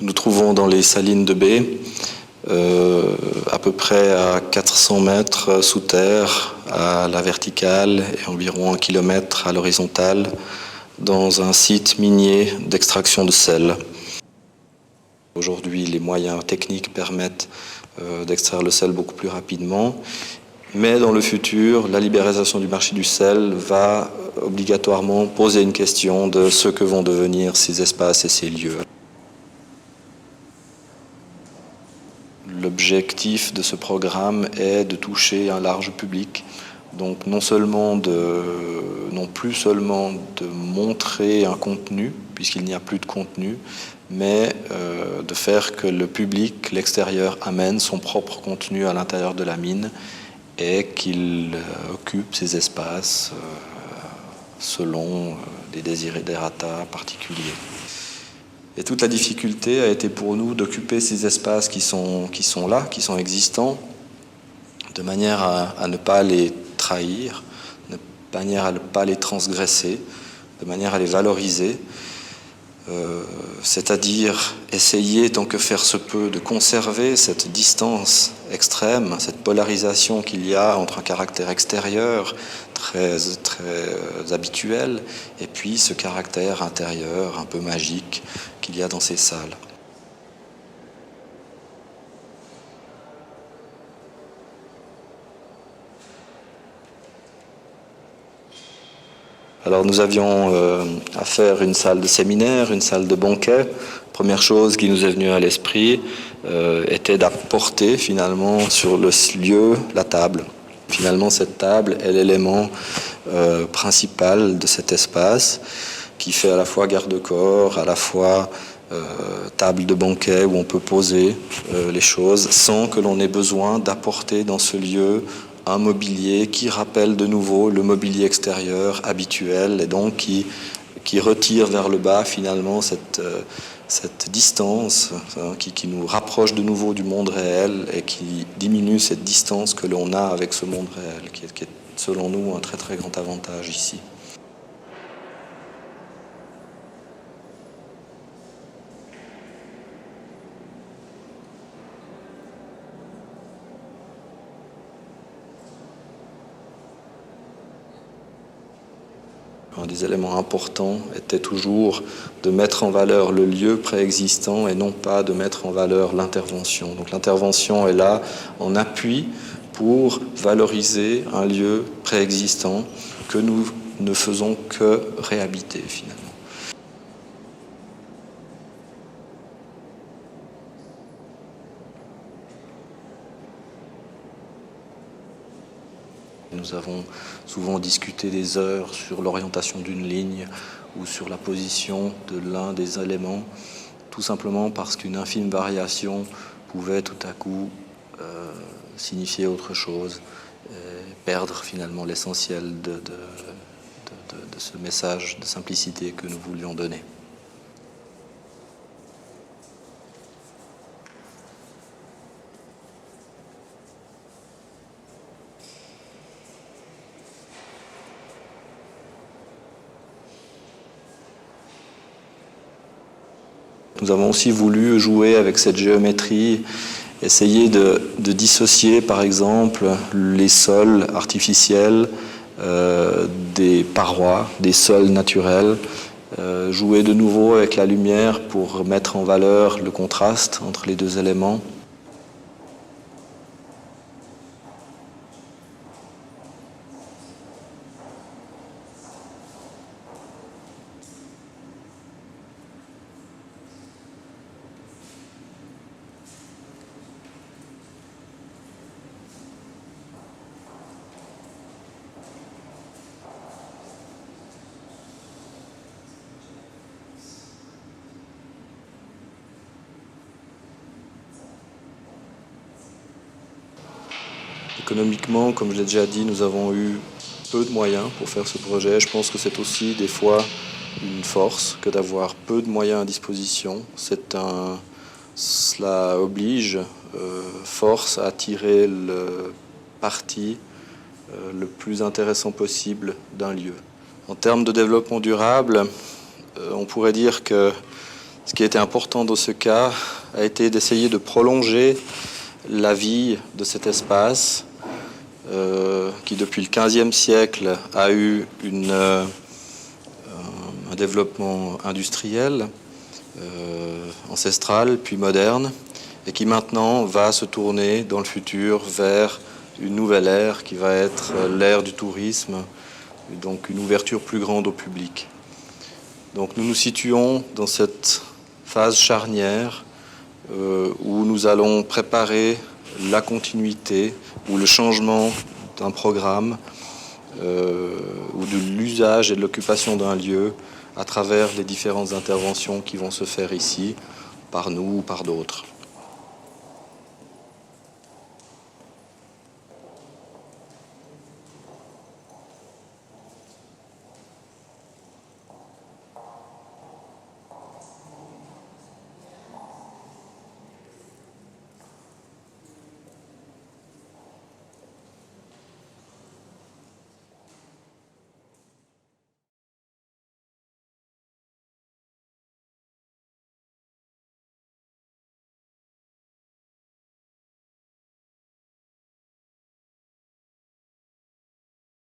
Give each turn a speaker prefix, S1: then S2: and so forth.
S1: Nous nous trouvons dans les salines de Bé, à peu près à 400 mètres sous terre à la verticale et environ 1 kilomètre à l'horizontale, dans un site minier d'extraction de sel. Aujourd'hui, les moyens techniques permettent d'extraire le sel beaucoup plus rapidement, mais dans le futur, la libéralisation du marché du sel va obligatoirement poser une question de ce que vont devenir ces espaces et ces lieux. L'objectif de ce programme est de toucher un large public, donc non plus seulement de montrer un contenu, puisqu'il n'y a plus de contenu, mais de faire que le public, l'extérieur, amène son propre contenu à l'intérieur de la mine et qu'il occupe ces espaces selon des desiderata particuliers. Et toute la difficulté a été pour nous d'occuper ces espaces qui sont là, qui sont existants, de manière à ne pas les trahir, de manière à ne pas les transgresser, de manière à les valoriser, c'est-à-dire essayer, tant que faire se peut, de conserver cette distance extrême, cette polarisation qu'il y a entre un caractère extérieur très habituel et puis ce caractère intérieur un peu magique qu'il y a dans ces salles. Alors nous avions à faire une salle de séminaire, une salle de banquet. Première chose qui nous est venue à l'esprit était d'apporter finalement sur le lieu la table. Finalement cette table est l'élément principal de cet espace qui fait à la fois garde-corps, à la fois table de banquet où on peut poser les choses sans que l'on ait besoin d'apporter dans ce lieu un mobilier qui rappelle de nouveau le mobilier extérieur habituel et donc qui retire vers le bas finalement cette distance qui nous rapproche de nouveau du monde réel et qui diminue cette distance que l'on a avec ce monde réel, qui est selon nous un très très grand avantage ici. Un des éléments importants était toujours de mettre en valeur le lieu préexistant et non pas de mettre en valeur l'intervention. Donc l'intervention est là en appui pour valoriser un lieu préexistant que nous ne faisons que réhabiter finalement. Nous avons souvent discuté des heures sur l'orientation d'une ligne ou sur la position de l'un des éléments, tout simplement parce qu'une infime variation pouvait tout à coup signifier autre chose, et perdre finalement l'essentiel de ce message de simplicité que nous voulions donner. Nous avons aussi voulu jouer avec cette géométrie, essayer de dissocier par exemple les sols artificiels des parois, des sols naturels, jouer de nouveau avec la lumière pour mettre en valeur le contraste entre les deux éléments. Économiquement, comme je l'ai déjà dit, nous avons eu peu de moyens pour faire ce projet. Je pense que c'est aussi des fois une force que d'avoir peu de moyens à disposition. Cela oblige, force à tirer le parti le plus intéressant possible d'un lieu. En termes de développement durable, on pourrait dire que Ce qui a été important dans ce cas a été d'essayer de prolonger la vie de cet espace qui depuis le XVe siècle a eu un développement industriel, ancestral puis moderne, et qui maintenant va se tourner dans le futur vers une nouvelle ère qui va être l'ère du tourisme, donc une ouverture plus grande au public. Donc nous nous situons dans cette phase charnière où nous allons préparer la continuité ou le changement d'un programme ou de l'usage et de l'occupation d'un lieu à travers les différentes interventions qui vont se faire ici, par nous ou par d'autres.